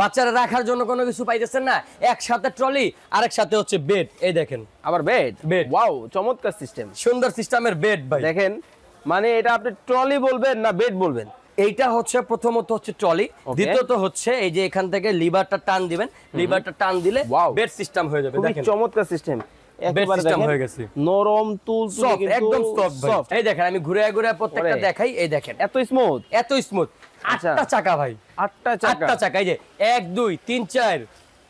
বাচ্চারা রাখার জন্য কোনো কিছু পাইতেছেন না, একসাথে ট্রলি আর একসাথে হচ্ছে বেড। এই দেখেন আবার বেড। বেড, ওয়াও, চমৎকার সিস্টেম, সুন্দর সিস্টেমের বেড ভাই। দেখেন মানে এটা আপনি ট্রলি বলবেন না বেড বলবেন? এইটা হচ্ছে প্রথমত হচ্ছে ট্রলি, দ্বিতীয়ত হচ্ছে এই যে এখান থেকে লিভারটা টান দিবেন, লিভারটা টান দিলে বেড সিস্টেম হয়ে যাবে। দেখেন চমৎকার সিস্টেম, বেড সিস্টেম হয়ে গেছে, নরম তুল সফট, একদম সফট। এই দেখেন আমি ঘুরে ঘুরে প্রত্যেকটা দেখাই। এই দেখেন এত স্মুথ, এত স্মুথ। আটটা চাকা ভাই, আটটা চাকা। এই যে 1 2 3 4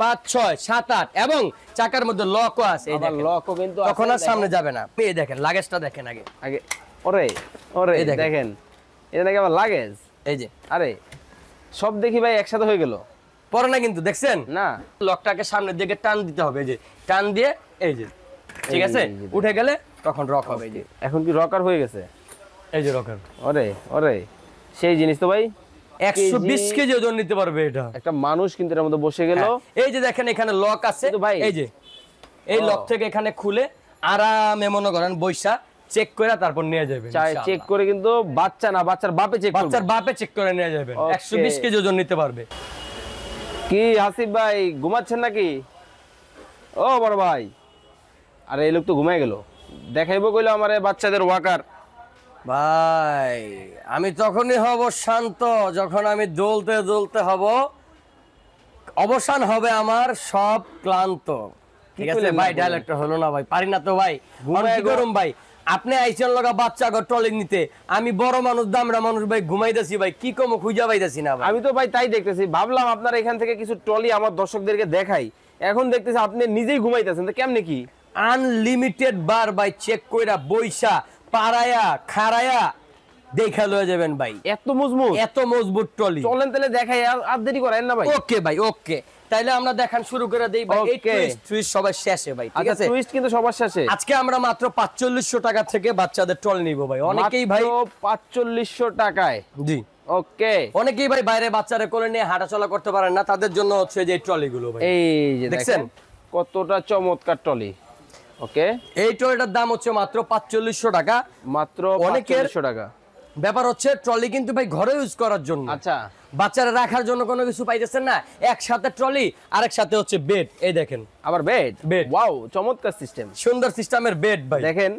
5 6 7 8 এবং চাকার মধ্যে লকও আছে। এই দেখেন লকও কিন্তু আছে, তখন আর সামনে যাবে না। এই দেখেন লাগেজটা দেখেন আগে। ওরে দেখেন এটা নাকি আবার লাগেজ। এই যে আরে সব দেখি ভাই একসাথে হয়ে গেল, পরে না কিন্তু দেখছেন না, লকটাকে সামনের দিকে টান দিতে হবে। এই যে টান দিয়ে এই যে ঠিক আছে, উঠে গেলে তখন রক হবে। এই যে এখন কি রকার হয়ে গেছে, এই যে রকার। ওরে সেই জিনিস তো ভাই 120 কেজি ওজন নিতে পারবে এটা। একটা মানুষ কিন্তু এর মধ্যে বসে গেল। এই যে দেখেন এখানে লক আছে ভাই, এই যে এই লক থেকে এখানে খুলে আরামে মনে করেন বৈশা চেক করে তারপর নিয়ে যাবেন। চেক করে কিন্তু বাচ্চা না বাচ্চার বাপে চেক করবে, বাচ্চার বাপে চেক করে নিয়ে যাবেন। 120 কেজি ওজন নিতে পারবে। কি হাসিব ভাই ঘুমাচ্ছেন নাকি? ও বড় ভাই, আরে এই লোক তো ঘুমায় গেল, দেখাইবো কইলো আমারে বাচ্চাদের ওয়াকার। ভাই আমি তখনই হব শান্ত যখন আমি দোলতে দোলতে হব, অবসান হবে আমার সব ক্লান্ত। ঠিক আছে ভাই, ডায়লগটা হলো না ভাই, পারি না তো ভাই, ঘুমাই গরম ভাই। আপনি আইছেন লগা বাচ্চা ঘর ট্রলি নিতে, আমি বড় মানুষ দামরা মানুষ ভাই ঘুমাইতেছি ভাই, কি কম খুঁজা পাইতেছি না ভাই। আমি তো ভাই তাই দেখতেছি, ভাবলাম আপনার এখান থেকে কিছু ট্রলি আমার দর্শকদেরকে দেখাই, এখন দেখতেছি আপনি নিজেই ঘুমাইতেছেন, তো কেমনে কি? আনলিমিটেড বার ভাই, চেক কইরা বইসা পারায়া খারায়া দেখা লয়ে যাবেন ভাই। এত মজবুত ট্রলি। চলেন তাহলে দেখাই, আর দেরি করেন না ভাই। ওকে ভাই, ওকে তাইলে আমরা দেখান শুরু করে দেই ভাই। এই টুইস্ট সবার শেষে ভাই, ঠিক আছে? টুইস্ট কিন্তু সবার শেষে। আজকে আমরা মাত্র 4500 টাকা থেকে বাচ্চাদের ট্রলি নিব ভাই। অনেকেই ভাই 4500 টাকায়, জি ওকে, অনেকেই ভাই বাইরে বাচ্চারা কোলে নিয়ে হাঁটাচলা করতে পারেন না, তাদের জন্য হচ্ছে যে ট্রলি গুলো ভাই। এই যে দেখছেন কতটা চমৎকার ট্রলি। ওকে, এই ট্রলিটার দাম হচ্ছে মাত্র 4500 টাকা, মাত্র 4500 টাকা। ব্যাপার হচ্ছে ট্রলি কিন্তু ভাই ঘরে ইউজ করার জন্য, আচ্ছা বাচ্চারা রাখার জন্য কোনো কিছু পাইতেছেন না, একসাথে ট্রলি আর একসাথে হচ্ছে বেড। এই দেখেন আবার বেড। ওয়াও, চমৎকার সিস্টেম, সুন্দর সিস্টেমের বেড ভাই। দেখেন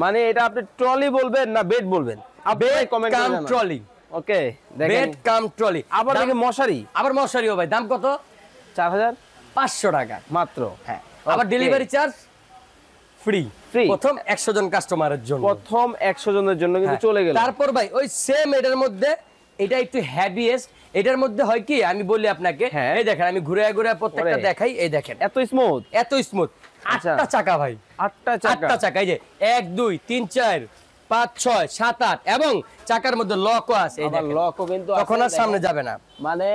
মানে এটা আপনি ট্রলি বলবেন না বেড বলবেন, আপনি কমেন্ট করে জানান। ট্রলি, ওকে, দেখেন বেড কাম ট্রলি। আবার দেখে মশারি, আবার মশারিও ভাই। দাম কত? 4500 টাকা মাত্র। হ্যাঁ, আবার ডেলিভারি চার্জ ফ্রি ফ্রি প্রথম 100 জন কাস্টমারের জন্য, প্রথম 100 জনের জন্য কিন্তু চলে গেল। তারপর ভাই ওই সেম এটার মধ্যে এটা একটু হেভিয়েস্ট, এটার মধ্যে হয় কি আমি বলি আপনাকে, এই দেখেন আমি ঘুরে ঘুরে প্রত্যেকটা দেখাই। এই দেখেন এত স্মুথ, এত স্মুথ। আটটা চাকা ভাই, আটটা চাকা। এই যে 1 2 3 4 5 6 7 8 এবং চাকার মধ্যে লকও আছে। এই দেখেন লকও কিন্তু আছে, তখন আর সামনে যাবে না। মানে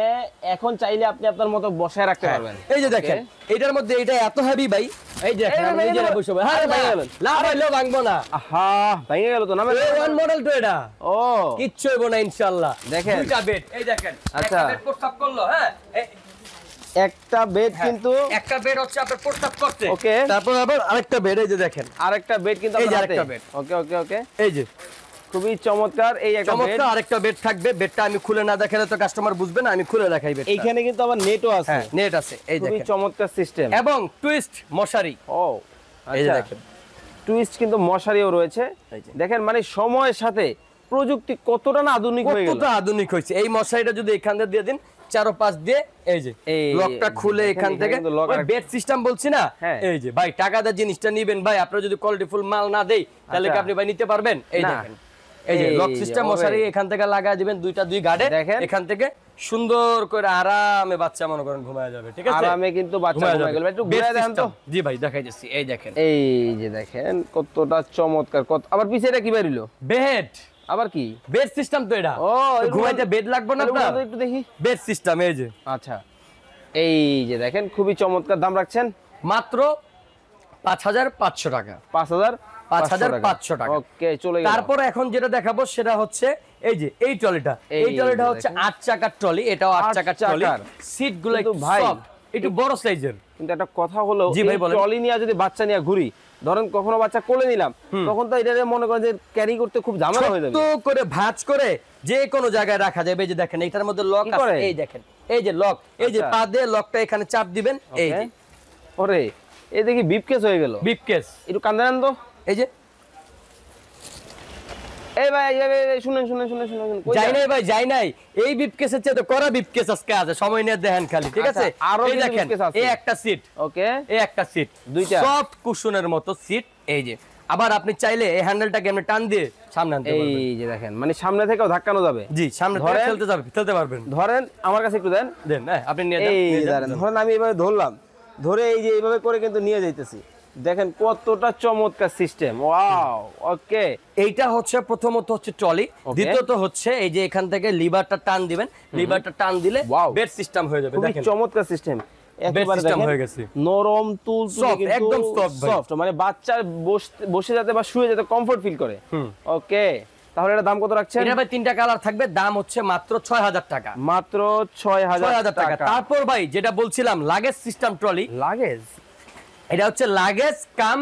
এখন চাইলে আপনি আপনার মতো বসায় রাখতে পারবেন। এই যে দেখেন এটার মধ্যে এটা এত হেভি ভাই। এই যে দেখেন আমি নিজে বসে ভাই, আরে ভাই না ভাই লো ভাঙবো না। আহা ভেঙে গেল তো না, ওয়ান মডেল তো এটা। ও কিচ্ছু হইব না ইনশাআল্লাহ। দেখেন দুইটা বেড, এই দেখেন আচ্ছা একটা বেড প্রস্তাব করলো। হ্যাঁ, একটা বেড কিন্তু একটা বেড হচ্ছে আপনার প্রস্তাব করতে। ওকে, তারপর আবার আরেকটা বেড। এই যে দেখেন আরেকটা বেড কিন্তু এই যে আপনার আরেকটা হাতে। বেড। ওকে ওকে ওকে, এই যে খুবই চমৎকার। এই একটা বেড, চমৎকার আরেকটা বেড থাকবে। বেডটা আমি খুলে না দেখালে তো কাস্টমার বুঝবে না, আমি খুলে দেখাই বেডটা। এইখানে কিন্তু আবার নেটও আছে। হ্যাঁ, নেট আছে। এই দেখেন খুবই চমৎকার সিস্টেম এবং টুইস্ট মশারি। ও এই যে আচ্ছা, দেখেন টুইস্ট কিন্তু মশারিও রয়েছে। দেখেন মানে সময়ের সাথে প্রযুক্তি কতটা না আধুনিক হয়ে গেল, কতটা আধুনিক হয়েছে। এই মশারিটা যদি এখান দিয়ে দিয়ে দিন, চারো পাঁচ দিয়ে এই যে লকটা খুলে এখান থেকে বেড সিস্টেম বলছি না, এই যে ভাই টাকা দিয়ে জিনিসটা নিবেন ভাই, আপনারা যদি কোয়ালিটি ফুল মাল না দেই তাহলে কি আপনি ভাই নিতে পারবেন? এই দেখেন এই যে লক সিস্টেম মশারি এখান থেকে লাগায় দিবেন, দুই গাড়ে এখান থেকে সুন্দর করে আরামে বাচ্চা মনে করেন ঘুমায় যাবে। ঠিক আছে, আরামে কিন্তু বাচ্চা ঘুমায় গেল। একটু ঘুরে দেখান তো। জি ভাই দেখাই দিচ্ছি। এই দেখেন, এই যে দেখেন কতটা চমৎকার। কত আবার পিছে এটা কি বেরিলো? বেড। আবার কি বেড সিস্টেম তো এটা। ও ঘুমাইতে বেড লাগবে না আপনার? একটু দেখি বেড সিস্টেম। এই যে আচ্ছা, এই যে দেখেন খুবই চমৎকার। দাম রাখছেন মাত্র 5500 টাকা। 5500 টাকা। ওকে, চলে গেল। তারপর এখন যেটা দেখাবো সেটা হচ্ছে এই যে এই ট্রলিটা। এই ট্রলিটা হচ্ছে 8 চাকার ট্রলি, এটাও 8 চাকার ট্রলি। সিট গুলো একটু সফট, একটু বড় সাইজের। কিন্তু একটা কথা হলো, এই ট্রলি নিয়ে যদি বাচ্চা নিয়ে ঘুরি, ধরেন কখনো বাচ্চা কোলে নিলাম, তখন তো এটা মনে করেন যে ক্যারি করতে খুব ঝামেলা হয়ে যাবে। ছোট করে ভাঁজ করে যে কোনো জায়গায় রাখা যাবে। এই যে দেখেন এটার মধ্যে লক আছে। এই দেখেন এই যে লক, এই যে পা দিয়ে লকটা এখানে চাপ দিবেন, এই যে ওরে এই দেখি বিপকেস হয়ে গেল, বিপকেস একটু কান্দে নেন তো, এই যে এই ভাই শুনেন শুনেন শুনেন শুনেন, যাই নাই ভাই, যাই নাই, এই বিপকেসের চেয়ে তো করা বিপকেস আজকে আছে, সময় নিয়ে দেখেন খালি, ঠিক আছে? আরো এই দেখেন এই একটা সিট, ওকে, এই একটা সিট, দুইটা সফট কুশনের মতো সিট, এই যে আবার আপনি চাইলে এই হ্যান্ডেলটাকে এমনি টান দিয়ে সামনে আনতে পারবেন, এই যে দেখেন মানে সামনে থেকেও ধাক্কানো যাবে, জি সামনে থেকে ফেলতে পারবেন। ধরেন আমার কাছে একটু দেন, দেন, হ্যাঁ আপনি নিয়ে এই যান, ধরেন আমি এইভাবে ধরলাম, ধরে এই যে এইভাবে করে কিন্তু নিয়ে যাইতেছি, দেখেন কতটা চমৎকার সিস্টেম, ওয়াও, ওকে। এইটা হচ্ছে প্রথমত হচ্ছে ট্রলি, দ্বিতীয়ত হচ্ছে এই যে এখান থেকে লিভারটা টান দিবেন, লিভারটা টান দিলে বেড সিস্টেম হয়ে যাবে, দেখেন চমৎকার সিস্টেম, একেবারে সিস্টেম হয়ে গেছে, নরম তুলতুলে কিন্তু একদম সফট, মানে বাচ্চা বসে যেতে বা শুয়ে যেতে কমফোর্ট ফিল করে, ওকে। তাহলে এটা দাম কত রাখছেন? এটা ভাই তিনটা কালার থাকবে, দাম হচ্ছে মাত্র 6000 টাকা, মাত্র 6000 টাকা। তারপর ভাই যেটা বলছিলাম লাগেজ সিস্টেম ট্রলি, লাগেজ, এটা হচ্ছে লাগেজ কাম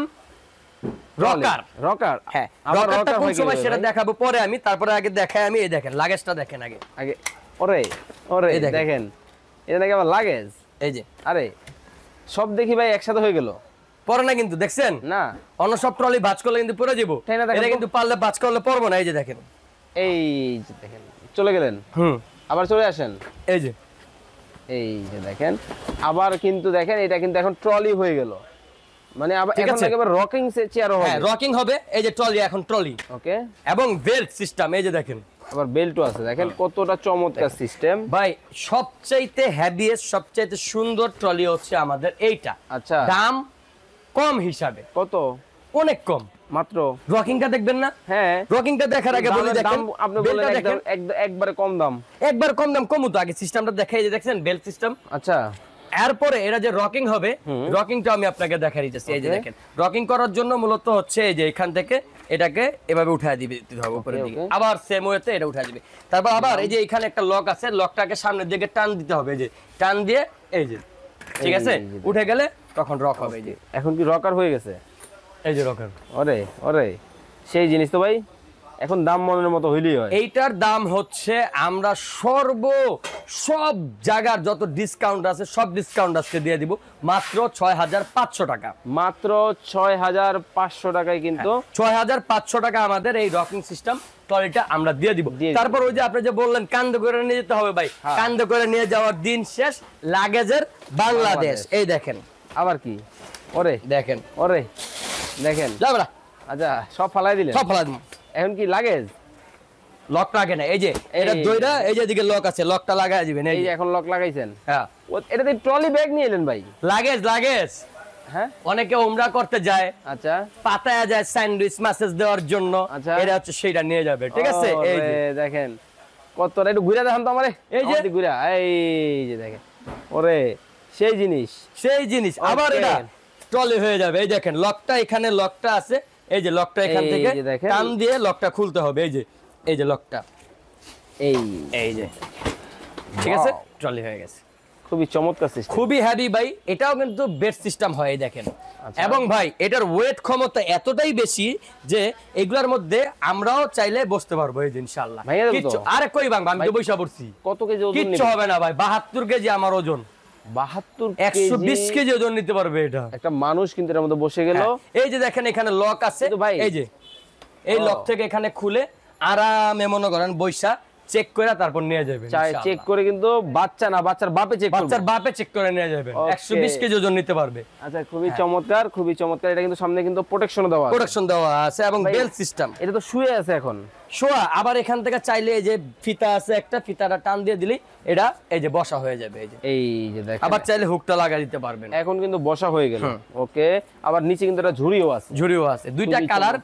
রকার, হ্যাঁ রকারটা কোন সময় সেটা দেখাবো পরে আমি, তারপরে আগে দেখাই আমি, এই দেখেন লাগেজটা দেখেন আগে, ওরে ওরে দেখেন এটা নাকি আবার লাগেজ, এই যে আরে সব দেখি ভাই একসাথে হয়ে গেল, পরে না কিন্তু দেখছেন না, অন্য সব ট্রলি ভাঁজ করলে কিন্তু পরে যাবো, এটা কিন্তু পারলে ভাঁজ করলে পরবো না, এই যে দেখেন, এই যে দেখেন চলে গেলেন, আবার চলে আসেন, এই যে দেখেন আবার কিন্তু দেখেন এটা কিন্তু এখন ট্রলি হয়ে গেল, মানে আবার এখন একেবারে রকিং চেয়ারও হবে, হ্যাঁ রকিং হবে, এই যে ট্রলি এখন ট্রলি, ওকে, এবং বেল্ট সিস্টেম, এই যে দেখেন আবার বেল্টও আছে, দেখেন কতটা চমৎকার সিস্টেম ভাই। সবচাইতে হেভিয়েস্ট সবচাইতে সুন্দর ট্রলি হচ্ছে আমাদের এইটা, আচ্ছা দাম কম হিসাবে, কত? অনেক কম, মাত্র রকিংটা দেখবেন না, হ্যাঁ রকিংটা দেখার আগে বলি দেখেন, আপনি বলেন একবারে কম দাম, একবার কম দাম কমু তো, আগে সিস্টেমটা দেখাই, যে দেখছেন বেল্ট সিস্টেম, আচ্ছা এরপরে এটা যে রকিং হবে, রকিংটা আমি আপনাকে দেখাই দিতেছি, এই যে দেখেন রকিং করার জন্য মূলত হচ্ছে এই যে এখান থেকে এটাকে এভাবে উঠায় দিতে হবে উপরের দিকে, আবার সেম ওয়েতে এটা উঠায় দিবে, তারপর আবার এই যে এখানে একটা লক আছে, লকটাকে সামনের দিকে টান দিতে হবে, এই যে টান দিয়ে এই যে, ঠিক আছে, উঠে গেলে তখন রক হবে, এই যে এখন কি রকার হয়ে গেছে, এই যে রকার, ওরে ওরে সেই জিনিস তো ভাই, এখন দাম মনের মতো হইলেই হয়। এইটার দাম হচ্ছে আমরা সব জায়গার যত ডিসকাউন্ট আছে সব ডিসকাউন্ট আজকে দিয়ে দিব মাত্র 6500 টাকা, মাত্র 6500 টাকায়, কিন্তু 6500 টাকা আমাদের এই রকিং সিস্টেম ট্রলিটা আমরা দিয়ে দিব। তারপর ওই যে আপনি যে বললেন কান্দে করে নিয়ে যেতে হবে ভাই, কান্দে করে নিয়ে যাওয়ার দিন শেষ, লাগেজের বাংলাদেশ, এই দেখেন আবার কি, ওরে দেখেন, ওরে দেখেন যাবরা, আচ্ছা সব ফালাই দিলেন, সব ফালাই দিন, এখন কি লাগেজ লক লাগে না, এই যে এটা দইরা এই যে দিকে লক আছে, লকটা লাগায় দিবেন, এই যে এখন লক লাগাইছেন, হ্যাঁ এটাতে ট্রলি ব্যাগ নিয়ে এলেন ভাই, লাগেজ, হ্যাঁ অনেকে উমরা করতে যায়, আচ্ছা পাতায়া যায় স্যান্ডউইচ মেসেজ দেওয়ার জন্য, আচ্ছা এটা হচ্ছে সেটা নিয়ে যাবে, ঠিক আছে, এই যে দেখেন কতটা, একটু ঘুরে দেখান তো আমারে, এই যে ঘুরা, এই যে দেখেন, ওরে সেই জিনিস, আবার এটা ট্রলি হয়ে যাবে, এই দেখেন লকটা এখানে লকটা আছে, এই যে লকটা এখান থেকে টান দিয়ে লকটা খুলতে হবে, এই যে লকটা, এই যে ঠিক আছে, ট্রলি হয়ে গেছে, খুবই চমৎকার সিস্টেম, খুবই হেভি ভাই, এটাও কিন্তু বেড সিস্টেম হয়, দেখেন, এবং ভাই এটার ওয়েট ক্ষমতা এতটাই বেশি যে এগুলার মধ্যে আমরাও চাইলে বসতে পারবো, এই যে ইনশাআল্লাহ, আরে কই ভাঙবা, আমি তো বইসা পড়ছি, কত কেজি ওজন? কিচ্ছু হবে না ভাই, 72 কেজি আমার ওজন, 120 কেজি ওজন নিতে পারবে এটা, একটা মানুষ কিন্তু এর মধ্যে বসে গেল, এই যে দেখেন এখানে লক আছে, এই যে এই লক থেকে এখানে খুলে আরামে মনে করেন বইসা চেক করে তারপর নিয়ে যাবেন, চেক করে, কিন্তু বাচ্চা না বাচ্চার বাপে চেক করবে, বাচ্চার বাপে চেক করে নিয়ে যাবেন, 120 কেজি ওজন নিতে পারবে, আচ্ছা খুবই চমৎকার, খুবই চমৎকার, এটা কিন্তু সামনে কিন্তু প্রোটেকশন দেওয়া আছে, এবং বেল্ট সিস্টেম, এটা তো শুয়ে আছে এখন শোয়া, আবার এখান থেকে চাইলে এই যে ফিতা আছে একটা, ফিতাটা টান দিয়ে দিলি এটা এই যে বসা হয়ে যাবে, এই যে দেখেন, আবার চাইলে হুকটা লাগা দিতে পারবেন, এখন কিন্তু বসা হয়ে গেল, ওকে। আবার নিচে কিন্তু একটা ঝুড়িও আছে, দুইটা কালার,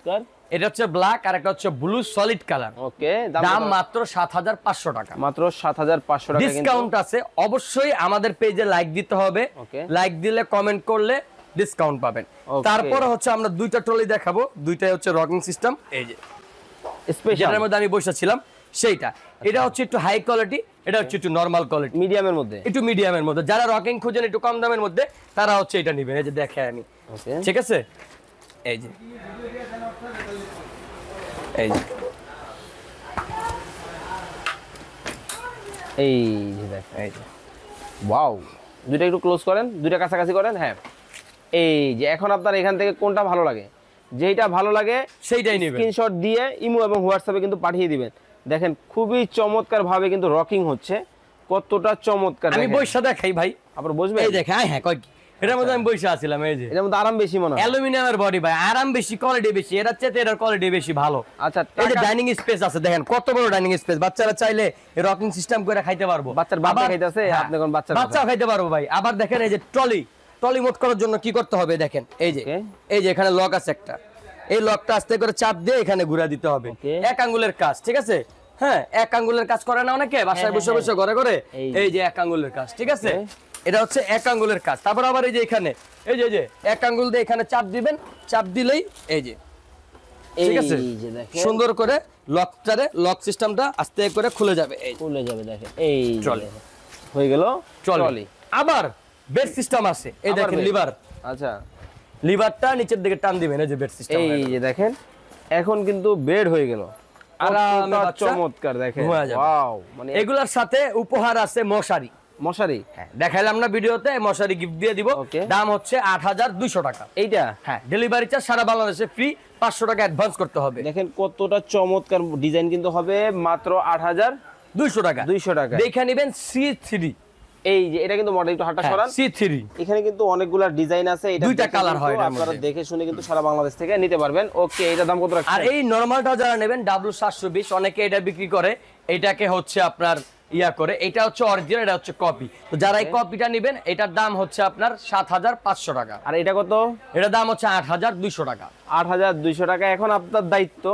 এটা হচ্ছে ব্ল্যাক আর একটা হচ্ছে ব্লু সলিড কালার, ওকে, দাম মাত্র 7500 টাকা, মাত্র 7500 টাকা, ডিসকাউন্ট আছে, অবশ্যই আমাদের পেজে লাইক দিতে হবে, লাইক দিলে কমেন্ট করলে ডিসকাউন্ট পাবেন। তারপরে হচ্ছে আমরা দুইটা ট্রলি দেখাবো, দুইটাই হচ্ছে রকিং সিস্টেম, এই যে স্পেশাল, এর মধ্যে আমি বসেছিলাম সেইটা, এটা হচ্ছে একটু হাই কোয়ালিটি, এটা হচ্ছে একটু নরমাল কোয়ালিটি, মিডিয়ামের মধ্যে, একটু মিডিয়ামের মধ্যে, যারা রকিং খুঁজেন একটু কম দামের মধ্যে তারা হচ্ছে এটা নেবেন, এই যে দেখে আমি, ঠিক আছে, এই যে এই যে এই যে দেখেন, এই যে ওয়াও, দুইটা একটু ক্লোজ করেন, দুইটা কাছাকাছি করেন। হ্যাঁ, এই যে এখন আপনার এখান থেকে কোনটা ভালো লাগে, যেইটা ভালো লাগে সেইটাই নেবেন, স্ক্রিনশট দিয়ে ইমো এবং হোয়াটসঅ্যাপে কিন্তু পাঠিয়ে দিবেন। দেখেন খুবই চমৎকার ভাবে কিন্তু রকিং হচ্ছে, কতটা চমৎকার। আমি বইসা দেখাই ভাই, আপনারা বসবেন। এই দেখেন, হ্যাঁ কয় কি এটার মধ্যে আমি বইসা আছিলাম, এই যে এটার মধ্যে আরাম বেশি মনে হয়। অ্যালুমিনিয়ামের বডি ভাই, আরাম বেশি, কোয়ালিটি বেশি, এটার চেয়ে এটার কোয়ালিটি বেশি ভালো। আচ্ছা, এই যে ডাইনিং স্পেস আছে, দেখেন কত বড় ডাইনিং স্পেস, বাচ্চারা চাইলে এই রকিং সিস্টেম করে খাইতে পারবো। বাচ্চার বাবা খাইতেছে, আপনি কোন বাচ্চাও খাইতে পারবো ভাই। আবার দেখেন এই যে ট্রলি মোড করার জন্য কি করতে হবে দেখেন, এই যে এখানে লক আছে একটা, এই লকটা আস্তে করে চাপ দিয়ে এখানে ঘুরা দিতে হবে, এক আঙ্গুলের কাজ, ঠিক আছে? হ্যাঁ, এক আঙ্গুলের কাজ করে না অনেকে বাসায় বসে বসে ঘরে ঘরে, এই যে এক আঙ্গুলের কাজ, ঠিক আছে? এটা হচ্ছে এক আঙ্গুলের কাজ। তারপর আবার এই যে এখানে এই যে এক আঙ্গুল দিয়ে এখানে চাপ দিবেন, চাপ দিলেই এই যে, ঠিক আছে, সুন্দর করে লক সিস্টেমটা আস্তে করে খুলে যাবে, এই খুলে যাবে। দেখেন এই ট্রলি হয়ে গেল ট্রলি। আবার বেড সিস্টেম আছে, এই দেখেন লিভার। আচ্ছা, লিভারটা নিচের দিকে টান দিবেন, এই যে বেড সিস্টেম, এই যে দেখেন এখন কিন্তু বেড হয়ে গেল, আরামে চমৎকার। দেখেন ওয়াও, মানে এগুলোর সাথে উপহার আছে মশারি। হ্যাঁ, দেখাইলাম না ভিডিওতে, মশারি গিফট দিয়ে দিব। দাম হচ্ছে 8200 টাকা এইটা। হ্যাঁ, ডেলিভারি চার্জ সারা বাংলাদেশে ফ্রি, 500 টাকা অ্যাডভান্স করতে হবে। দেখেন কতটা চমৎকার ডিজাইন কিন্তু হবে মাত্র 8200 টাকা। 200 টাকা দেখে নেবেন C3। এই যে এটা কিন্তু মডেল একটু হাঁটা সরান, C3 এখানে কিন্তু অনেকগুলা ডিজাইন আছে, এটা দুইটা কালার হয়, আপনারা দেখে শুনে কিন্তু সারা বাংলাদেশ থেকে নিতে পারবেন। ওকে, এটা দাম কত রাখছেন? আর এই নরমালটা যারা নেবেন W720, অনেকে এটা বিক্রি করে, এটাকে হচ্ছে আপনার ইয়া করে, এটা হচ্ছে অরিজিনাল, এটা হচ্ছে কপি। তো যারা এই কপিটা নেবেন, এটার দাম হচ্ছে আপনার 7500 টাকা। আর এটা কত? এটার দাম হচ্ছে 8200 টাকা। 8200 টাকা। এখন আপনার দায়িত্ব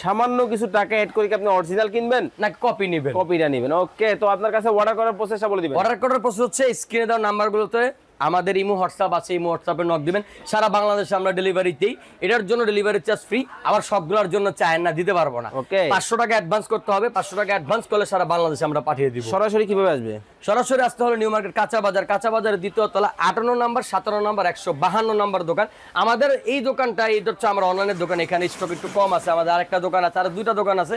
সামান্য কিছু টাকা অ্যাড করে কি আপনি অরিজিনাল কিনবেন না কপি নেবেন? কপিটা নেবেন। ওকে, তো আপনার কাছে অর্ডার করার প্রসেসটা বলে দিবেন। অর্ডার করার প্রসেস হচ্ছে স্ক্রিনে দেওয়া নাম্বারগুলোতে আমাদের ইমো হোয়াটসঅ্যাপ আছে, ইমো হোয়াটসঅ্যাপে নক দিবেন। সারা বাংলাদেশে আমরা ডেলিভারি দিই, এটার জন্য ডেলিভারি চার্জ ফ্রি। আবার সবগুলোর জন্য চায় না, দিতে পারবো না। ওকে, 500 টাকা অ্যাডভান্স করতে হবে। 500 টাকা অ্যাডভান্স করলে সারা বাংলাদেশে আমরা পাঠিয়ে দিব। সরাসরি কিভাবে আসবে? সরাসরি আসতে হলে নিউ মার্কেট কাঁচা বাজারের দ্বিতীয় তলা 58 নম্বর 57 নম্বর 152 নম্বর দোকান আমাদের। এই দোকানটা এই হচ্ছে আমরা অনলাইনের দোকান, এখানে স্টক একটু কম আছে, আমাদের আরেকটা দোকান আছে, আর দুইটা দোকান আছে,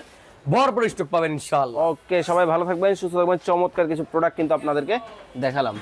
ভরপুর স্টক পাবেন ইনশাআল্লাহ। ওকে, সবাই ভালো থাকবেন, সুস্থ থাকবেন। চমৎকার কিছু প্রোডাক্ট কিন্তু আপনাদেরকে দেখালাম।